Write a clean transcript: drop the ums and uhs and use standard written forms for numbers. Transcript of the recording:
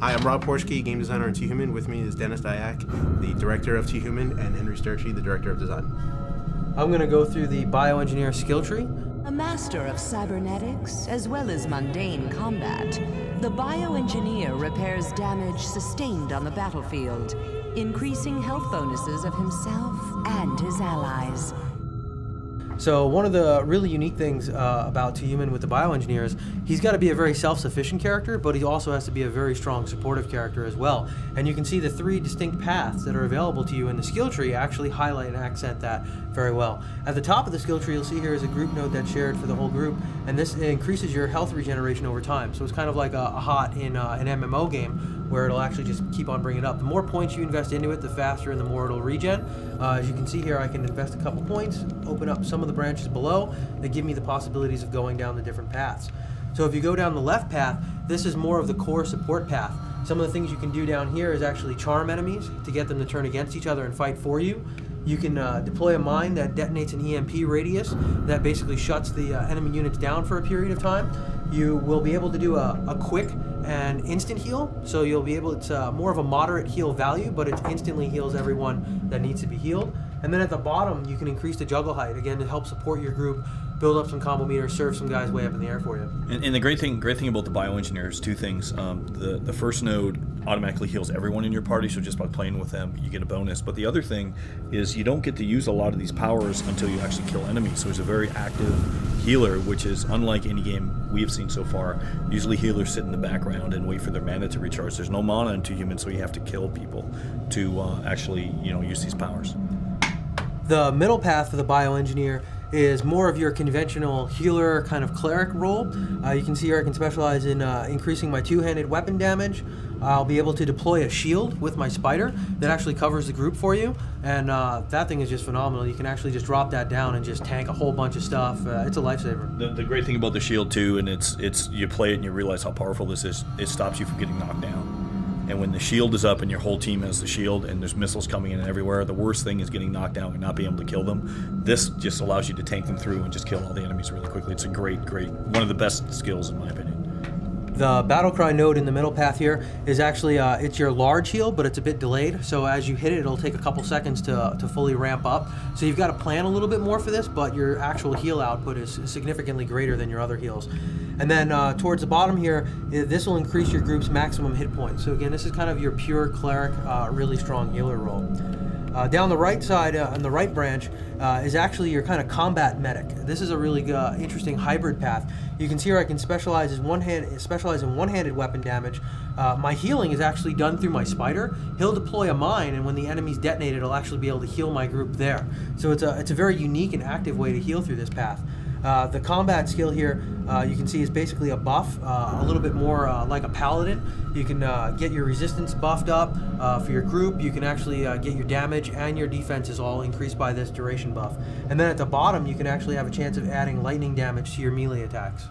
Hi, I'm Rob Porschke, game designer on T-Human. With me is Dennis Dyack, the director of T-Human, and Henry Sturchy, the director of design. I'm going to go through the bioengineer skill tree. A master of cybernetics, as well as mundane combat, the bioengineer repairs damage sustained on the battlefield, increasing health bonuses of himself and his allies. So one of the really unique things about T-Human with the bioengineer is he's got to be a very self-sufficient character, but he also has to be a very strong supportive character as well. And you can see the 3 distinct paths that are available to you in the skill tree actually highlight and accent that very well. At the top of the skill tree, you'll see here is a group node that's shared for the whole group, and this increases your health regeneration over time. So it's kind of like a HOT in an MMO game, where it'll actually just keep on bringing it up. The more points you invest into it, the faster and the more it'll regen. As you can see here, I can invest a couple points, open up some of the branches below that give me the possibilities of going down the different paths. So if you go down the left path, this is more of the core support path. Some of the things you can do down here is actually charm enemies to get them to turn against each other and fight for you. You can deploy a mine that detonates an EMP radius that basically shuts the enemy units down for a period of time. You will be able to do a quick and instant heal, so you'll be able, it's more of a moderate heal value, but it instantly heals everyone that needs to be healed. And then at the bottom, you can increase the juggle height, again, to help support your group, build up some combo meters, serve some guys way up in the air for you. And the great thing about the bioengineer is 2 things. The first node automatically heals everyone in your party, so just by playing with them, you get a bonus. But the other thing is you don't get to use a lot of these powers until you actually kill enemies. So he's a very active healer, which is unlike any game we have seen so far. Usually healers sit in the background and wait for their mana to recharge. There's no mana in T-Human, so you have to kill people to actually, use these powers. The middle path for the bioengineer is more of your conventional healer kind of cleric role. You can see here I can specialize in increasing my 2-handed weapon damage. I'll be able to deploy a shield with my spider that actually covers the group for you, and that thing is just phenomenal. You can actually just drop that down and just tank a whole bunch of stuff. It's a lifesaver. The great thing about the shield too, and it's you play it and you realize how powerful this is, it stops you from getting knocked down. And when the shield is up and your whole team has the shield and there's missiles coming in everywhere, the worst thing is getting knocked down and not being able to kill them. This just allows you to tank them through and just kill all the enemies really quickly. It's a great, one of the best skills in my opinion. The battlecry node in the middle path here is actually, it's your large heal, but it's a bit delayed. So as you hit it, it'll take a couple seconds to fully ramp up. So you've got to plan a little bit more for this, but your actual heal output is significantly greater than your other heals. And then towards the bottom here, this will increase your group's maximum hit points. So again, this is kind of your pure cleric, really strong healer role. Down the right side, on the right branch, is actually your kind of combat medic. This is a really interesting hybrid path. You can see here I can specialize in one-handed weapon damage. My healing is actually done through my spider. He'll deploy a mine, and when the enemy's detonated, it'll actually be able to heal my group there. So it's a very unique and active way to heal through this path. The combat skill here, you can see, is basically a buff, a little bit more like a paladin. You can get your resistance buffed up for your group. You can actually get your damage and your defense is all increased by this duration buff. And then at the bottom, you can actually have a chance of adding lightning damage to your melee attacks.